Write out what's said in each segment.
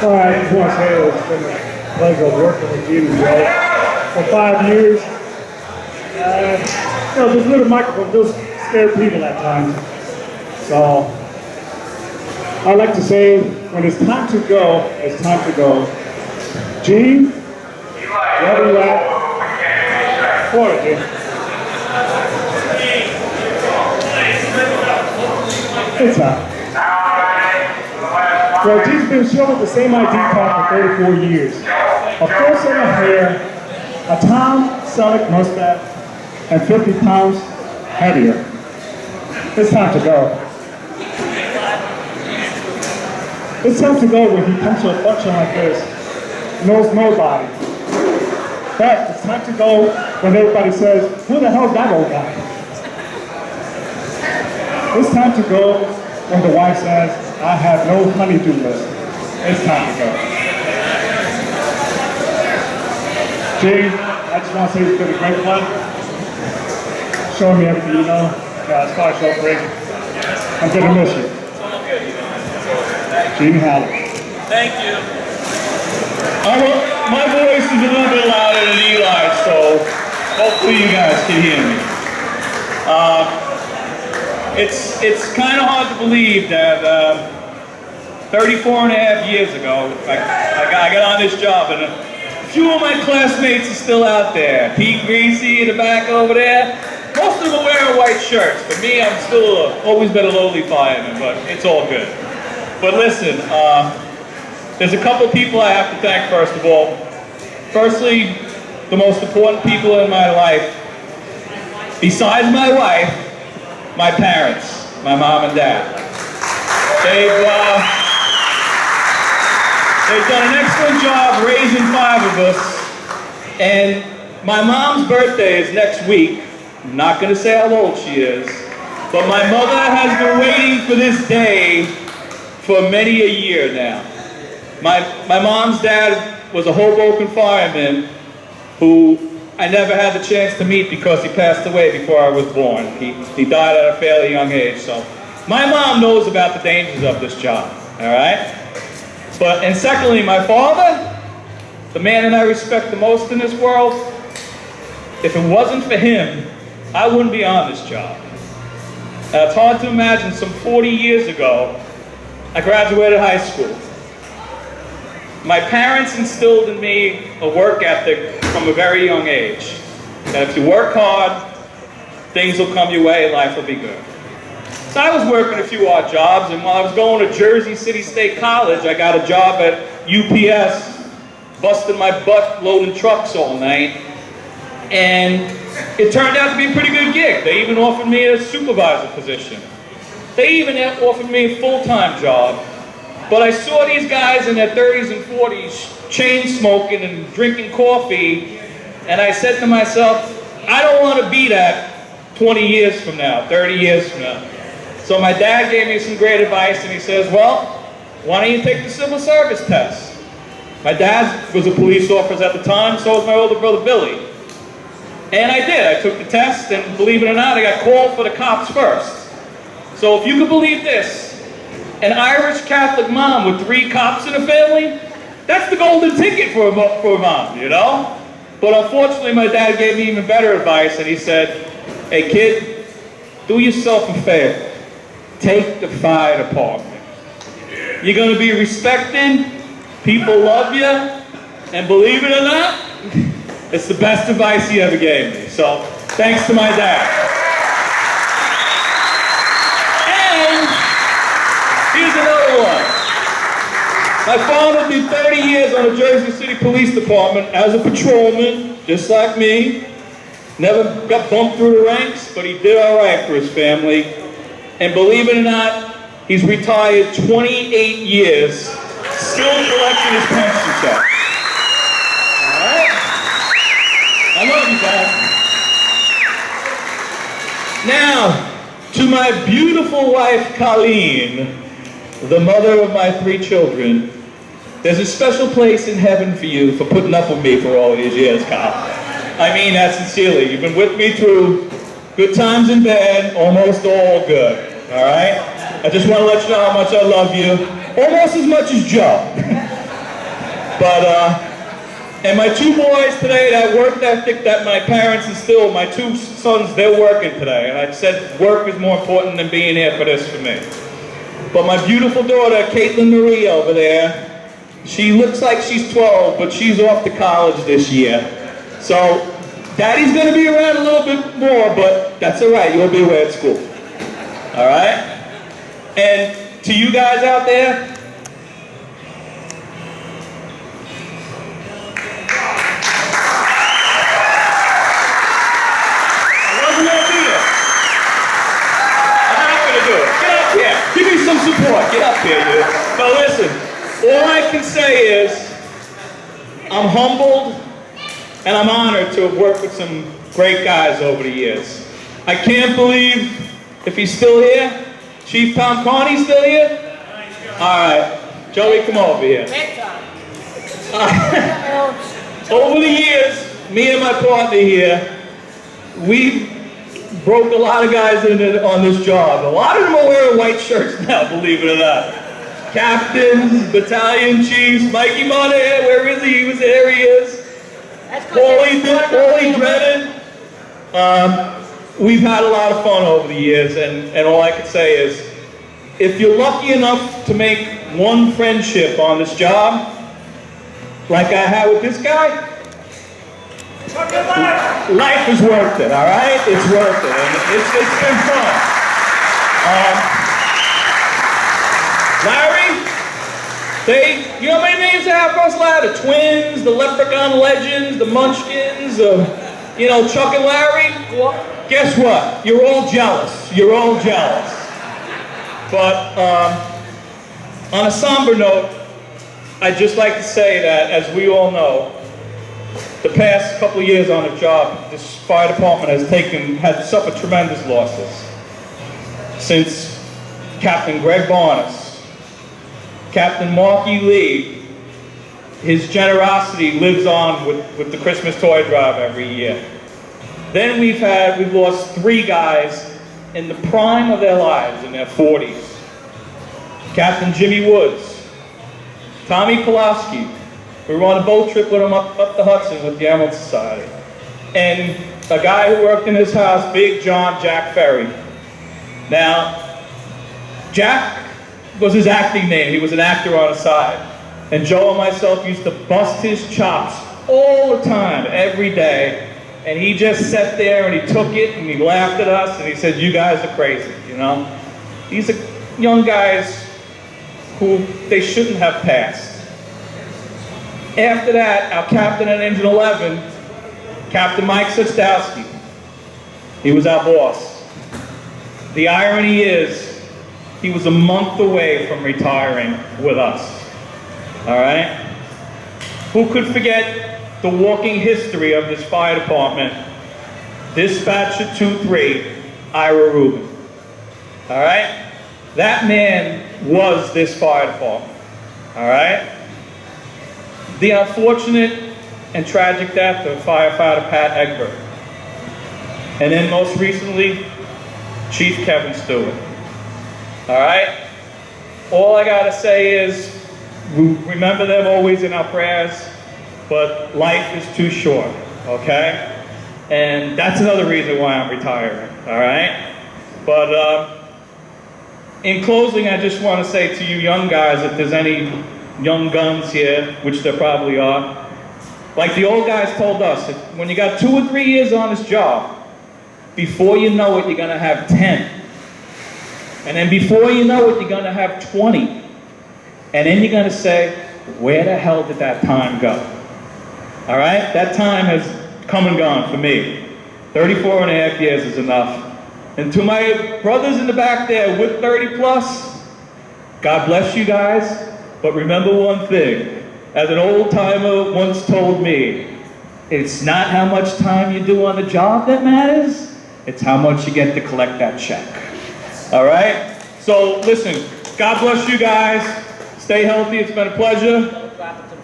All right, I just want to say it's been a pleasure working with you, Joe, for 5 years. This little microphone does scare people at times. So, I like to say, when it's time to go, it's time to go. Gene, wherever you at, forward, Gene. It's time. Well, Gene's been showing the same ID card for 34 years. A full set of hair, a Tom Selleck mustache, and 50 pounds heavier. It's time to go. It's time to go when he comes to a function like this, knows nobody. But it's time to go when everybody says, who the hell's that old guy? It's time to go when the wife says, I have no honey-do list. It's time to go. Gene, I just want to say it's been a great fun. Showing me everything you know. As far as show break, I'm going to miss you. Gene Halligan. Thank you. My voice is a little bit louder than Eli's, so hopefully you guys can hear me. It's kind of hard to believe that 34 and a half years ago, I got on this job, and a few of my classmates are still out there. Pete Greasy in the back over there. Most of them are wearing white shirts. For me, I'm still always been a lowly fireman, but it's all good. But listen, there's a couple people I have to thank first of all. Firstly, the most important people in my life, besides my wife, my parents, my mom and dad. They've done an excellent job raising 5 of us, and my mom's birthday is next week. I'm not going to say how old she is, but my mother has been waiting for this day for many a year now. My mom's dad was a Hoboken fireman who I never had the chance to meet because he passed away before I was born. He died at a fairly young age, so my mom knows about the dangers of this job, all right? And secondly, my father, the man that I respect the most in this world, if it wasn't for him, I wouldn't be on this job. Now, it's hard to imagine some 40 years ago, I graduated high school. My parents instilled in me a work ethic from a very young age. That if you work hard, things will come your way and life will be good. So I was working a few odd jobs, and while I was going to Jersey City State College, I got a job at UPS, busting my butt loading trucks all night. And it turned out to be a pretty good gig. They even offered me a supervisor position. They even offered me a full-time job. But I saw these guys in their 30s and 40s chain smoking and drinking coffee, and I said to myself, I don't want to be that 20 years from now, 30 years from now. So my dad gave me some great advice, and he says, well, why don't you take the civil service test? My dad was a police officer at the time, so was my older brother Billy. And I did. I took the test, and believe it or not, I got called for the cops first. So if you could believe this, an Irish Catholic mom with 3 cops in the family, that's the golden ticket for a mom, you know? But unfortunately, my dad gave me even better advice, and he said, hey kid, do yourself a favor. Take the fire department. You're going to be respected, people love you, and believe it or not, it's the best advice he ever gave me. So, thanks to my dad. And here's another one. My father did 30 years on the Jersey City Police Department as a patrolman, just like me. Never got bumped through the ranks, but he did all right for his family. And believe it or not, he's retired 28 years, still collecting his pension check. All right? I love you, Dad. Now, to my beautiful wife, Colleen, the mother of my 3 children, there's a special place in heaven for you for putting up with me for all these years, Kyle. I mean that sincerely. You've been with me through good times and bad, almost all good, all right? I just want to let you know how much I love you, almost as much as Joe. And my two boys today, that work ethic that my parents instilled, my two sons, they're working today. And I said work is more important than being here for this for me. But my beautiful daughter, Caitlin Marie over there, she looks like she's 12, but she's off to college this year. So Daddy's gonna be around a little bit more, but that's all right, you'll be away at school. All right? And to you guys out there, support. Get up here, you. But listen, all I can say is I'm humbled and I'm honored to have worked with some great guys over the years. I can't believe if he's still here. Chief Tom Carney's still here? All right. Joey, come over here. Over the years, me and my partner here, we broke a lot of guys on this job. A lot of them are wearing white shirts now, believe it or not. Captains, battalion chiefs, Mikey Monahan, where is he? He was there, he is. Paulie Drennan. We've had a lot of fun over the years, and all I can say is, if you're lucky enough to make one friendship on this job, like I had with this guy, life is worth it, all right? It's worth it, and it's been fun. Larry, you know how many names they have for us, Larry? The Twins, the Leprechaun Legends, the Munchkins, Chuck and Larry? Guess what? You're all jealous. You're all jealous. But on a somber note, I'd just like to say that, as we all know, the past couple of years on the job, this fire department has suffered tremendous losses. Since Captain Greg Barnes, Captain Marky Lee, his generosity lives on with the Christmas toy drive every year. Then we've lost 3 guys in the prime of their lives, in their 40s. Captain Jimmy Woods, Tommy Pulaski. We were on a boat trip with him up the Hudson with the Emerald Society. And a guy who worked in his house, Big John Jack Ferry. Now, Jack was his acting name. He was an actor on the side. And Joe and myself used to bust his chops all the time, every day. And he just sat there and he took it and he laughed at us and he said, "You guys are crazy, you know?" These are young guys who they shouldn't have passed. After that, our captain at Engine 11, Captain Mike Sostowski, he was our boss. The irony is, he was a month away from retiring with us, all right? Who could forget the walking history of this fire department? Dispatcher 2-3, Ira Rubin, all right? That man was this fire department, all right? The unfortunate and tragic death of firefighter Pat Egbert. And then most recently, Chief Kevin Stewart. All right? All I gotta say is, we remember them always in our prayers, but life is too short, okay? And that's another reason why I'm retiring, all right? But in closing, I just wanna say to you young guys, if there's any young guns here, which there probably are, like the old guys told us, when you got 2 or 3 years on this job, before you know it, you're gonna have 10. And then before you know it, you're gonna have 20. And then you're gonna say, where the hell did that time go? All right, that time has come and gone for me. 34 and a half years is enough. And to my brothers in the back there with 30 plus, God bless you guys. But remember one thing, as an old timer once told me, it's not how much time you do on the job that matters, it's how much you get to collect that check. All right? So listen, God bless you guys. Stay healthy, it's been a pleasure.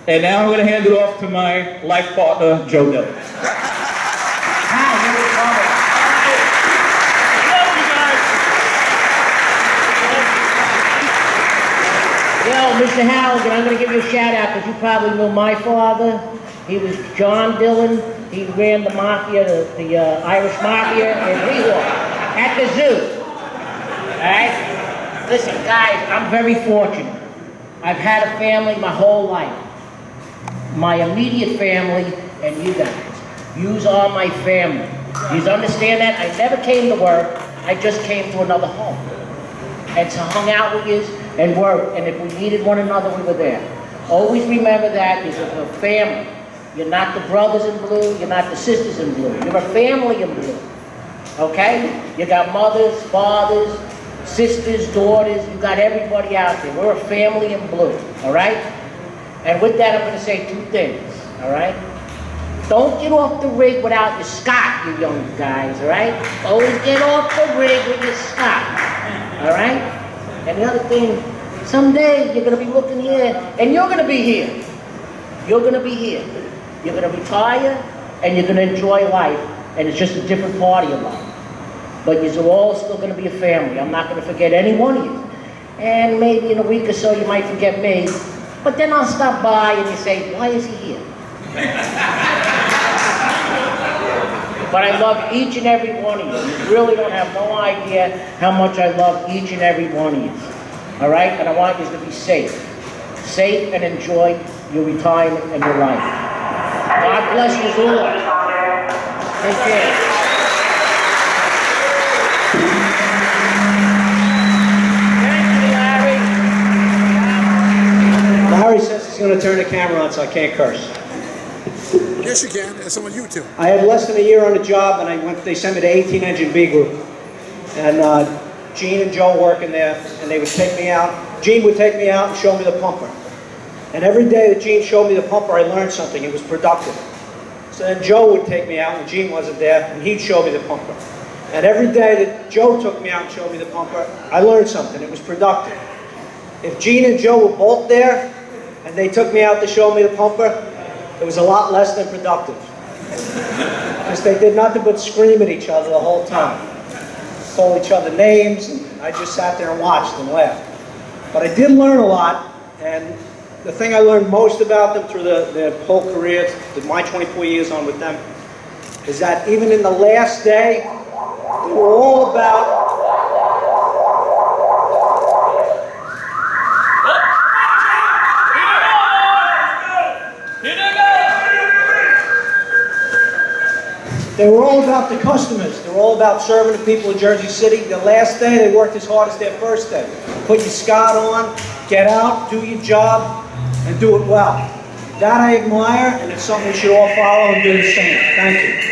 And now I'm gonna hand it off to my life partner, Joe Dillon. Well, Mr. Halligan, I'm going to give you a shout out because you probably know my father. He was John Dillon. He ran the mafia, the Irish mafia in Rehawk at the zoo. All right? Listen, guys, I'm very fortunate. I've had a family my whole life. My immediate family and you guys. Yous are my family. You understand that? I never came to work. I just came to another home. And to hung out with you and work. And if we needed one another, we were there. Always remember that you're a family. You're not the brothers in blue. You're not the sisters in blue. You're a family in blue. Okay? You got mothers, fathers, sisters, daughters. You got everybody out there. We're a family in blue. All right? And with that, I'm going to say two things. All right? Don't get off the rig without your Scott, you young guys, all right? Always get off the rig with your Scott, all right? And the other thing, someday you're gonna be looking here, and you're gonna be here. You're gonna be here. You're gonna retire, and you're gonna enjoy life, and it's just a different part of your life. But you're all still gonna be a family. I'm not gonna forget any one of you. And maybe in a week or so you might forget me, but then I'll stop by and you say, why is he here? But I love each and every one of you. You really don't have no idea how much I love each and every one of you. All right? And I want you to be safe. Safe and enjoy your retirement and your life. God bless you all. Take care. Thank you, Larry. Larry says he's going to turn the camera on so I can't curse. Yes, you can. It's on YouTube. I had less than a year on the job, and they sent me to 18 Engine B Group. And Gene and Joe working there, and they would take me out. Gene would take me out and show me the pumper. And every day that Gene showed me the pumper, I learned something. It was productive. So then Joe would take me out when Gene wasn't there, and he'd show me the pumper. And every day that Joe took me out and showed me the pumper, I learned something. It was productive. If Gene and Joe were both there, and they took me out to show me the pumper, it was a lot less than productive. Because they did nothing but scream at each other the whole time. Call each other names, and I just sat there and watched and laughed. But I did learn a lot, and the thing I learned most about them through their whole careers, my 24 years on with them, is that even in the last day, they were all about They were all about the customers. They were all about serving the people of Jersey City. The last day, they worked as hard as their first day. Put your Scott on, get out, do your job, and do it well. That I admire, and it's something we should all follow and do the same. Thank you.